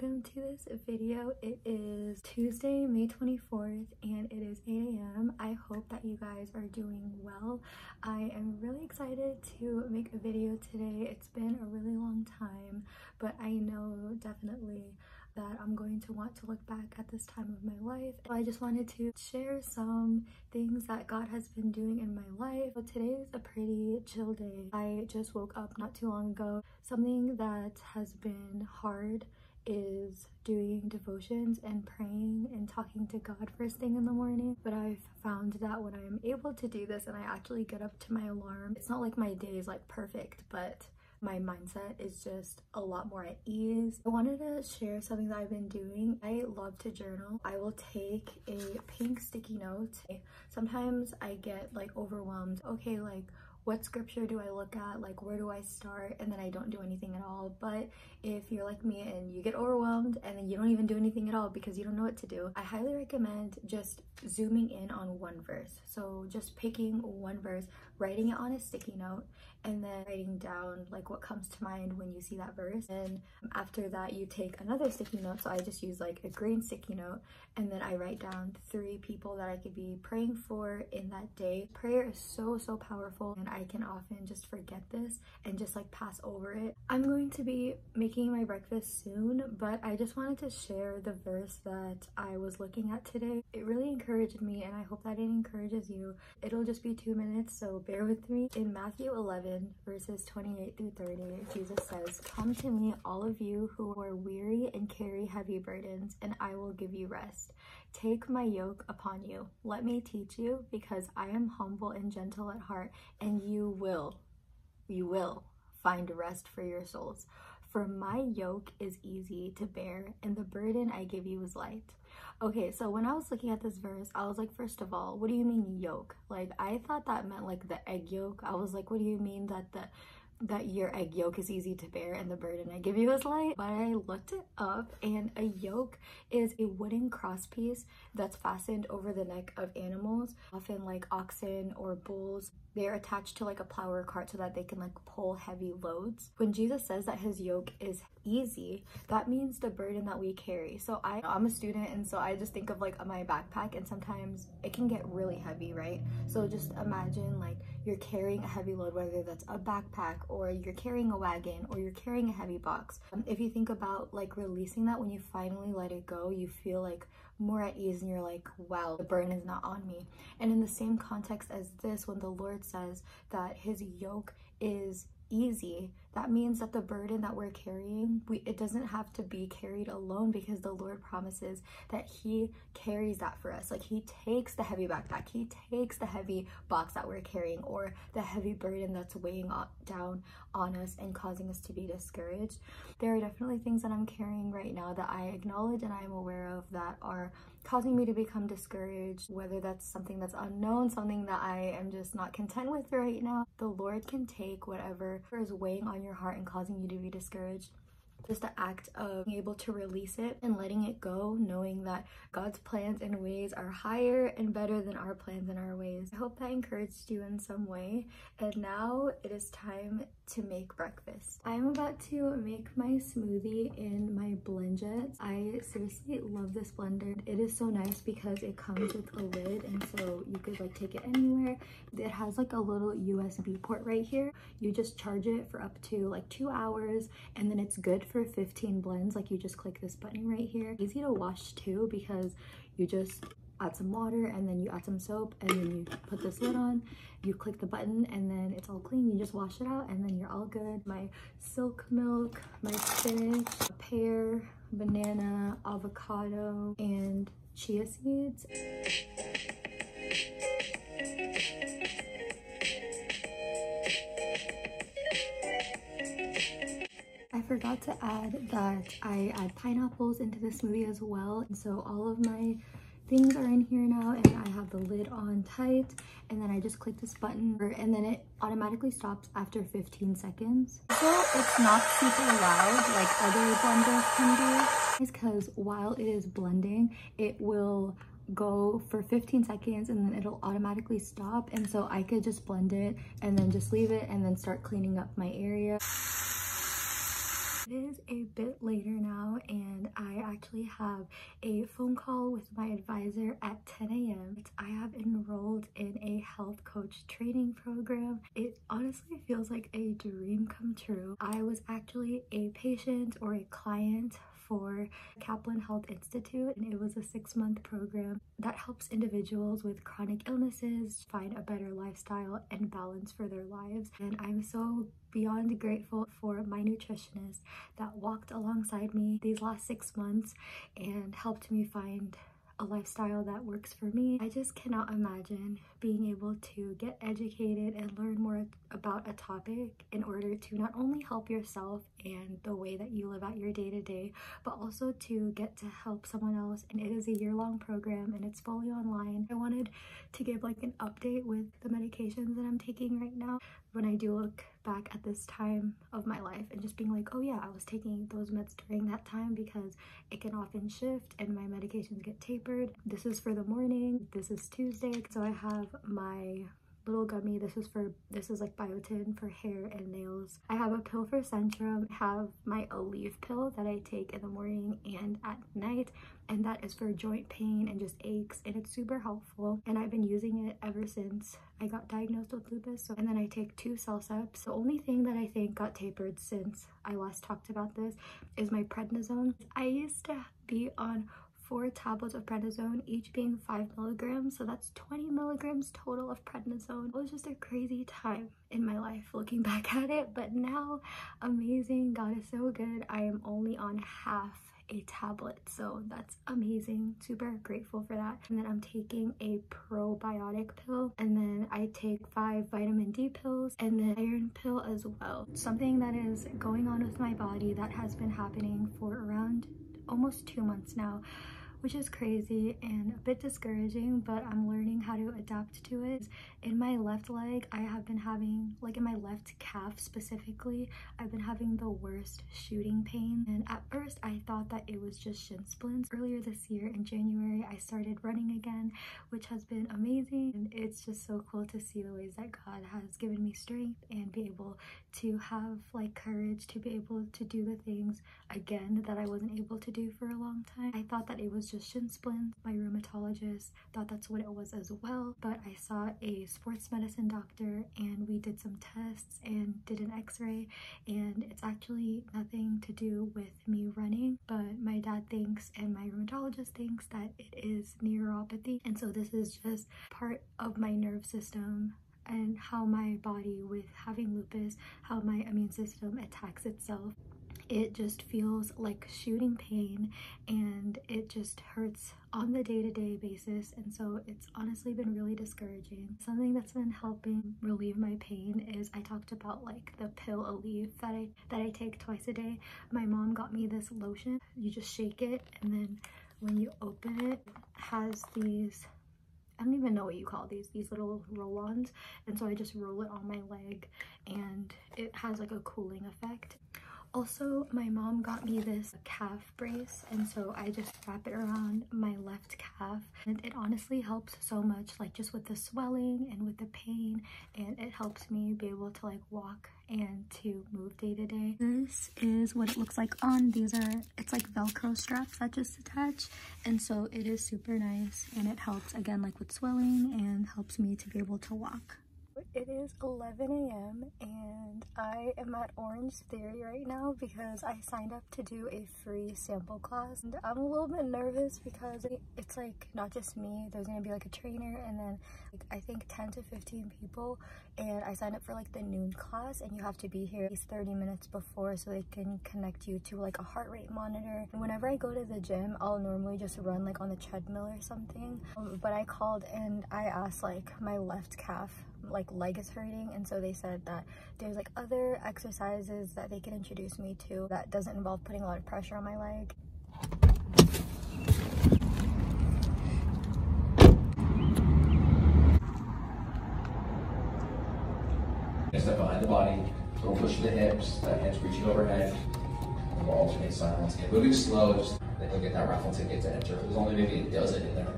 welcome to this video. It is Tuesday, May 24th, and it is 8 a.m. I hope that you guys are doing well. I am really excited to make a video today. It's been a really long time, but I know definitely that I'm going to want to look back at this time of my life. I just wanted to share some things that God has been doing in my life. So today is a pretty chill day. I just woke up not too long ago. Something that has been hard is doing devotions and praying and talking to God first thing in the morning, but I've found that when I'm able to do this and I actually get up to my alarm, it's not like my day is like perfect, but my mindset is just a lot more at ease. I wanted to share something that I've been doing. I love to journal. I will take a pink sticky note. Sometimes I get like overwhelmed. Okay, like what scripture do I look at? Like where do I start? And then I don't do anything at all. But if you're like me and you get overwhelmed and then you don't even do anything at all because you don't know what to do, I highly recommend just zooming in on one verse. So just picking one verse, writing it on a sticky note, and then writing down like what comes to mind when you see that verse. And after that you take another sticky note. So I just use like a green sticky note, and then I write down 3 people that I could be praying for in that day. Prayer is so powerful, and I can often just forget this and just like pass over it. I'm going to be making my breakfast soon, but I just wanted to share the verse that I was looking at today. It really encouraged me, and I hope that it encourages you. It'll just be 2 minutes, so bear with me. In Matthew 11 verses 28 through 30, Jesus says, "Come to me, all of you who are weary and carry heavy burdens, and I will give you rest. Take my yoke upon you. Let me teach you, because I am humble and gentle at heart, and you will find rest for your souls. For my yoke is easy to bear, and the burden I give you is light." Okay, so when I was looking at this verse, I was like, first of all, what do you mean yoke? Like, I thought that meant like the egg yolk. I was like, what do you mean that your egg yolk is easy to bear and the burden I give you is light? But I looked it up, and a yoke is a wooden cross piece that's fastened over the neck of animals, often like oxen or bulls. They're attached to like a plow or cart so that they can like pull heavy loads. When Jesus says that his yoke is easy, that means the burden that we carry. So I'm a student, and so I just think of like my backpack, and sometimes it can get really heavy, right? So just imagine like you're carrying a heavy load, whether that's a backpack or you're carrying a wagon or you're carrying a heavy box. If you think about like releasing that, when you finally let it go, you feel like more at ease, and you're like, wow, the burden is not on me. And in the same context as this, when the Lord says that his yoke is easy, that means that the burden that we're carrying, it doesn't have to be carried alone, because the Lord promises that he carries that for us. Like he takes the heavy backpack, he takes the heavy box that we're carrying, or the heavy burden that's weighing down on us and causing us to be discouraged. There are definitely things that I'm carrying right now that I acknowledge and I am aware of that are causing me to become discouraged, whether that's something that's unknown, something that I am just not content with right now. The Lord can take whatever is weighing on your heart and causing you to be discouraged. Just the act of being able to release it and letting it go, knowing that God's plans and ways are higher and better than our plans and our ways. I hope that encouraged you in some way. And now it is time to make breakfast. I'm about to make my smoothie in my BlendJet. I seriously love this blender. It is so nice because it comes with a lid, and so you could like take it anywhere. It has like a little USB port right here. You just charge it for up to like 2 hours, and then it's good for 15 blends. Like you just click this button right here. Easy to wash too, because you just add some water and then you add some soap, and then you put this lid on, you click the button, and then it's all clean. You just wash it out and then you're all good. My silk milk, my spinach, a pear, banana, avocado, and chia seeds. I forgot to add that I add pineapples into the smoothie as well, and so all of my things are in here now, and I have the lid on tight, and then I just click this button, and then it automatically stops after 15 seconds. So it's not super loud like other blenders can do. It's because while it is blending, it will go for 15 seconds and then it'll automatically stop, and so I could just blend it and then just leave it and then start cleaning up my area. It is a bit later now and I actually have a phone call with my advisor at 10 a.m. I have enrolled in a health coach training program. It honestly feels like a dream come true. I was actually a patient or a client for Kaplan Health Institute, and it was a 6-month program that helps individuals with chronic illnesses find a better lifestyle and balance for their lives. And I'm so beyond grateful for my nutritionist that walked alongside me these last 6 months and helped me find a lifestyle that works for me. I just cannot imagine being able to get educated and learn more about a topic in order to not only help yourself and the way that you live out your day-to-day, but also to get to help someone else. And it is a year-long program and it's fully online. I wanted to give like an update with the medications that I'm taking right now when I do look back at this time of my life and just being like, oh yeah, I was taking those meds during that time, because it can often shift and my medications get tapered. This is for the morning. This is Tuesday, so I have my little gummy. This is like biotin for hair and nails. I have a pill for Centrum. I have my Aleve pill that I take in the morning and at night, and that is for joint pain and just aches, and it's super helpful, and I've been using it ever since I got diagnosed with lupus. And then I take 2 Cellceps. The only thing that I think got tapered since I last talked about this is my prednisone. I used to be on 4 tablets of prednisone, each being 5 milligrams, so that's 20 milligrams total of prednisone. It was just a crazy time in my life looking back at it, but now, amazing, God is so good. I am only on half a tablet, so that's amazing. Super grateful for that. And then I'm taking a probiotic pill, and then I take 5 vitamin D pills and then iron pill as well. Something that is going on with my body that has been happening for around almost 2 months now, which is crazy and a bit discouraging, but I'm learning how to adapt to it. In my left leg, I have been having, like in my left calf specifically, I've been having the worst shooting pain. And at first I thought that it was just shin splints. Earlier this year in January, I started running again, which has been amazing. And it's just so cool to see the ways that God has given me strength and be able to have like courage to be able to do the things again that I wasn't able to do for a long time. I thought that it was just shin splints. My rheumatologist thought that's what it was as well, but I saw a sports medicine doctor and we did some tests and did an x-ray, and it's actually nothing to do with me running, but my dad thinks and my rheumatologist thinks that it is neuropathy, and so this is just part of my nerve system and how my body, with having lupus, how my immune system attacks itself. It just feels like shooting pain and it just hurts on the day-to-day basis, and so it's honestly been really discouraging. Something that's been helping relieve my pain is, I talked about like the pill Aleve that I take twice a day. My mom got me this lotion. You just shake it, and then when you open it, it has these, I don't even know what you call these little roll-ons, and so I just roll it on my leg and it has like a cooling effect. Also, my mom got me this calf brace, and so I just wrap it around my left calf, and it honestly helps so much, like just with the swelling and with the pain, and it helps me be able to like walk and to move day to day. This is what it looks like on. It's like Velcro straps that just attach, and so it is super nice, and it helps again like with swelling and helps me to be able to walk. It is 11 a.m. and I am at Orange Theory right now because I signed up to do a free sample class, and I'm a little bit nervous because it's like not just me. There's gonna be like a trainer and then like, I think 10 to 15 people, and I signed up for like the noon class, and you have to be here at least 30 minutes before so they can connect you to like a heart rate monitor. And whenever I go to the gym, I'll normally just run like on the treadmill or something, but I called and I asked like my left calf like leg is hurting, and so they said that there's like other exercises that they can introduce me to that doesn't involve putting a lot of pressure on my leg. Step behind the body, don't push the hips, the hands reaching overhead, and we'll alternate sides. Again, moving slow, just then you'll get that raffle ticket to enter. There's only maybe a dozen in there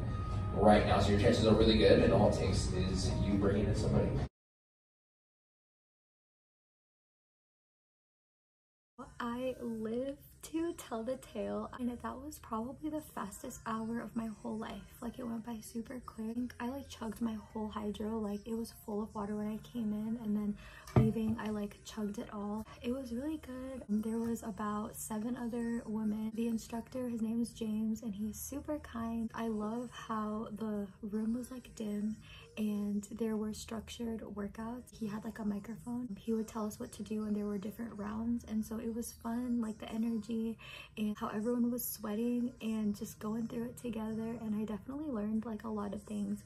right now, so your chances are really good, and all it takes is you bringing in somebody. I live to tell the tale, and that was probably the fastest hour of my whole life. Like, it went by super quick. I like chugged my whole hydro. Like, it was full of water when I came in, and then leaving I like chugged it all. It was really good. There was about 7 other women. The instructor, his name is James, and he's super kind. I love how the room was like dim and there were structured workouts. He had like a microphone. He would tell us what to do, and there were different rounds, and so it was fun, like the energy and how everyone was sweating and just going through it together. And I definitely learned like a lot of things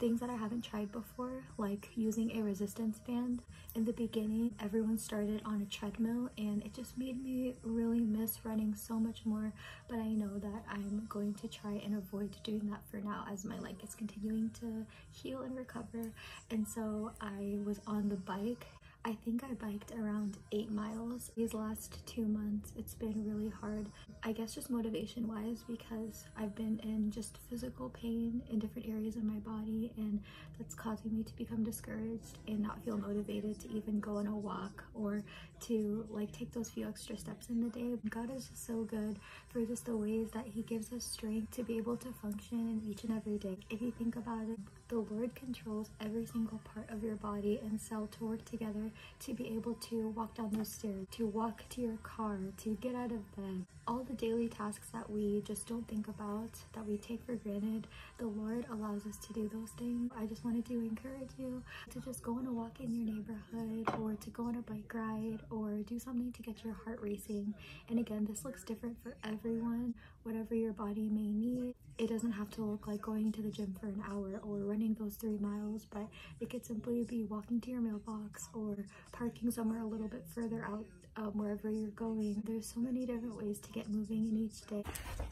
that I haven't tried before, like using a resistance band. In the beginning, everyone started on a treadmill, and it just made me really miss running so much more, but I know that I'm going to try and avoid doing that for now as my leg is continuing to heal and recover. And so I was on the bike. I think I biked around 8 miles. These last 2 months, it's been really hard. I guess just motivation wise, because I've been in just physical pain in different areas of my body, and that's causing me to become discouraged and not feel motivated to even go on a walk or to like take those few extra steps in the day. God is just so good for just the ways that he gives us strength to be able to function in each and every day. If you think about it, the Lord controls every single part of your body and cell to work together to be able to walk down those stairs, to walk to your car, to get out of bed. All the daily tasks that we just don't think about, that we take for granted, the Lord allows us to do those things. I just wanted to encourage you to just go on a walk in your neighborhood, or to go on a bike ride, or do something to get your heart racing. And again, this looks different for everyone, whatever your body may need. It doesn't have to look like going to the gym for an hour or running those 3 miles, but it could simply be walking to your mailbox or parking somewhere a little bit further out, wherever you're going. There's so many different ways to get moving in each day.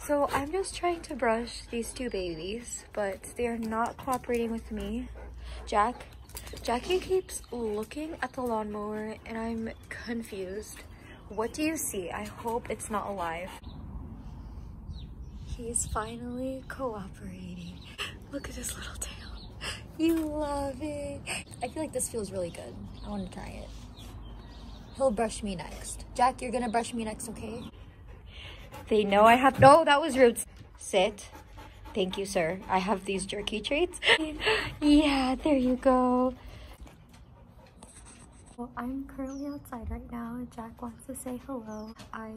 So I'm just trying to brush these 2 babies, but they're not cooperating with me. Jackie keeps looking at the lawnmower, and I'm confused. What do you see? I hope it's not alive. He's finally cooperating. Look at his little tail. You love it. I feel like this feels really good. I want to try it. He'll brush me next. Jack, you're gonna brush me next, okay? They know I have— no, that was rude. Sit. Thank you, sir. I have these jerky treats. Yeah, there you go. Well, I'm currently outside right now. Jack wants to say hello. I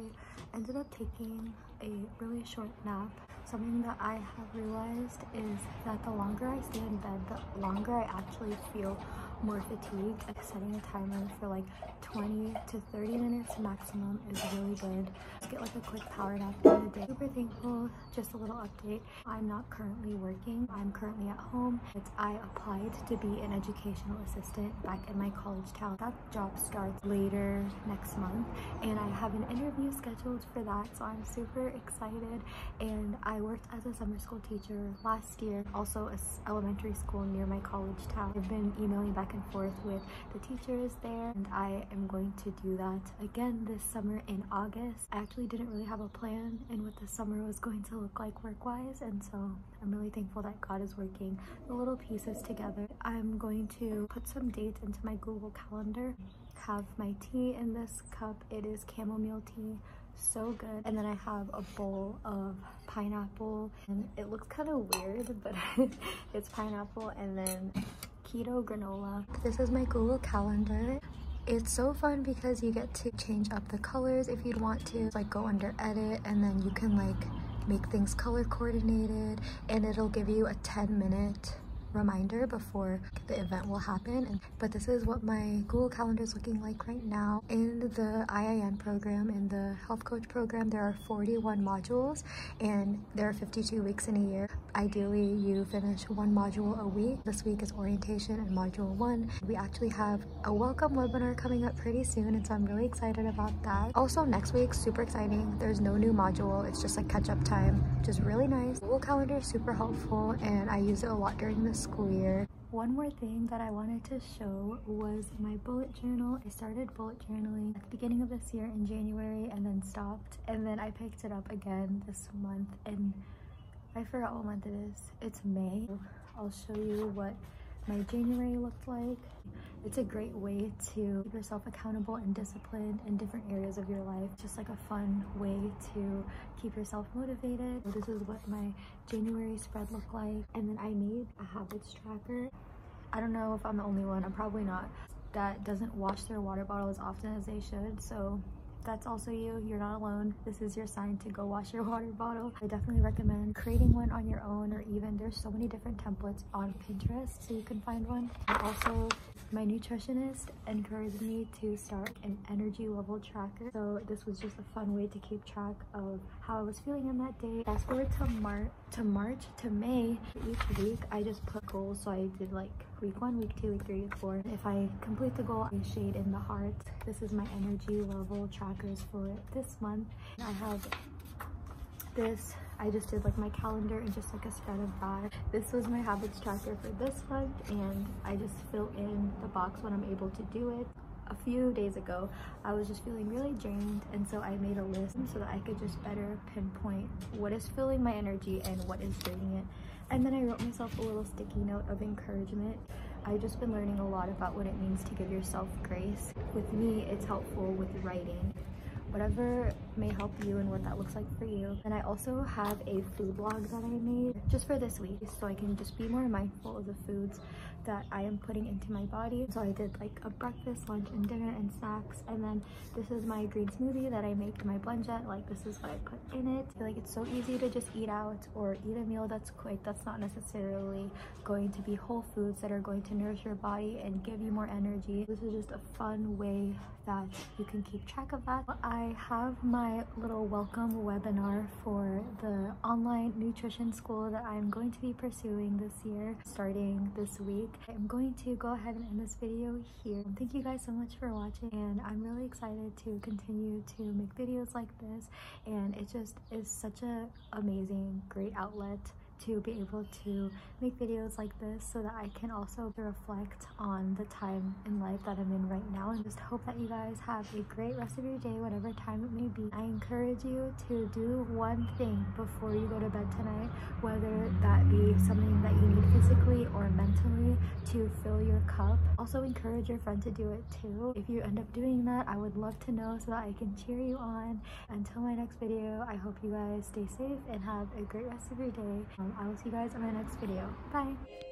ended up taking a really short nap. Something that I have realized is that the longer I stay in bed, the longer I actually feel more fatigued. Setting a timer for like 20 to 30 minutes maximum is really good. Just get like a quick power nap during the day. Super thankful. Just a little update. I'm not currently working. I'm currently at home. I applied to be an educational assistant back in my college town. That job starts later next month, and I have an interview scheduled for that, so I'm super excited. And I worked as a summer school teacher last year, also an elementary school near my college town. I've been emailing back and forth with the teachers there, and I am going to do that again this summer in August. I actually didn't really have a plan in what the summer was going to look like work-wise, and so I'm really thankful that God is working the little pieces together. I'm going to put some dates into my Google Calendar. Have my tea in this cup. It is chamomile tea. So good. And then I have a bowl of pineapple, and it looks kind of weird, but it's pineapple, and then keto granola. This is my Google Calendar. It's so fun because you get to change up the colors if you'd want to, like go under edit, and then you can like make things color coordinated, and it'll give you a 10-minute reminder before the event will happen. But this is what my Google Calendar is looking like right now. In the IIN program, in the health coach program, there are 41 modules, and there are 52 weeks in a year. Ideally, you finish 1 module a week. This week is orientation and module 1. We actually have a welcome webinar coming up pretty soon, and so I'm really excited about that. Also, next week, super exciting. There's no new module. It's just like catch-up time, which is really nice. Google Calendar is super helpful, and I use it a lot during this school year. One more thing that I wanted to show was my bullet journal. I started bullet journaling at the beginning of this year in January and then stopped, and then I picked it up again this month, and I forgot what month it is. It's May. I'll show you what my January looked like. It's a great way to keep yourself accountable and disciplined in different areas of your life. Just like a fun way to keep yourself motivated. So this is what my January spread looked like. And then I made a habits tracker. I don't know if I'm the only one, I'm probably not, that doesn't wash their water bottle as often as they should. So if that's also you, you're not alone. This is your sign to go wash your water bottle. I definitely recommend creating one on your own, or even there's so many different templates on Pinterest so you can find one. And also, my nutritionist encouraged me to start an energy level tracker. So this was just a fun way to keep track of how I was feeling in that day. Fast forward to May, each week I just put goals. So I did like week 1, week 2, week 3, week 4. If I complete the goal, I shade in the heart. This is my energy level trackers for this month. I have this. I just did like my calendar and just like a spread of that. This was my habits tracker for this month, and I just fill in the box when I'm able to do it. A few days ago, I was just feeling really drained, and so I made a list so that I could just better pinpoint what is filling my energy and what is draining it. And then I wrote myself a little sticky note of encouragement. I've just been learning a lot about what it means to give yourself grace. With me, it's helpful with writing. Whatever may help you and what that looks like for you. And I also have a food log that I made just for this week, so I can just be more mindful of the foods that I am putting into my body. So I did like a breakfast, lunch, and dinner and snacks. And then this is my green smoothie that I make in my blender. Like, this is what I put in it. I feel like it's so easy to just eat out or eat a meal that's quick. That's not necessarily going to be whole foods that are going to nourish your body and give you more energy. This is just a fun way that you can keep track of that. I have my little welcome webinar for the online nutrition school that I'm going to be pursuing this year, starting this week. I'm going to go ahead and end this video here. Thank you guys so much for watching, and I'm really excited to continue to make videos like this, and it just is such a amazing, great outlet to be able to make videos like this so that I can also reflect on the time in life that I'm in right now, and just hope that you guys have a great rest of your day, whatever time it may be. I encourage you to do one thing before you go to bed tonight, whether that be something that you need physically or mentally to fill your cup. Also encourage your friend to do it too. If you end up doing that, I would love to know so that I can cheer you on. Until my next video, I hope you guys stay safe and have a great rest of your day. I will see you guys in my next video. Bye!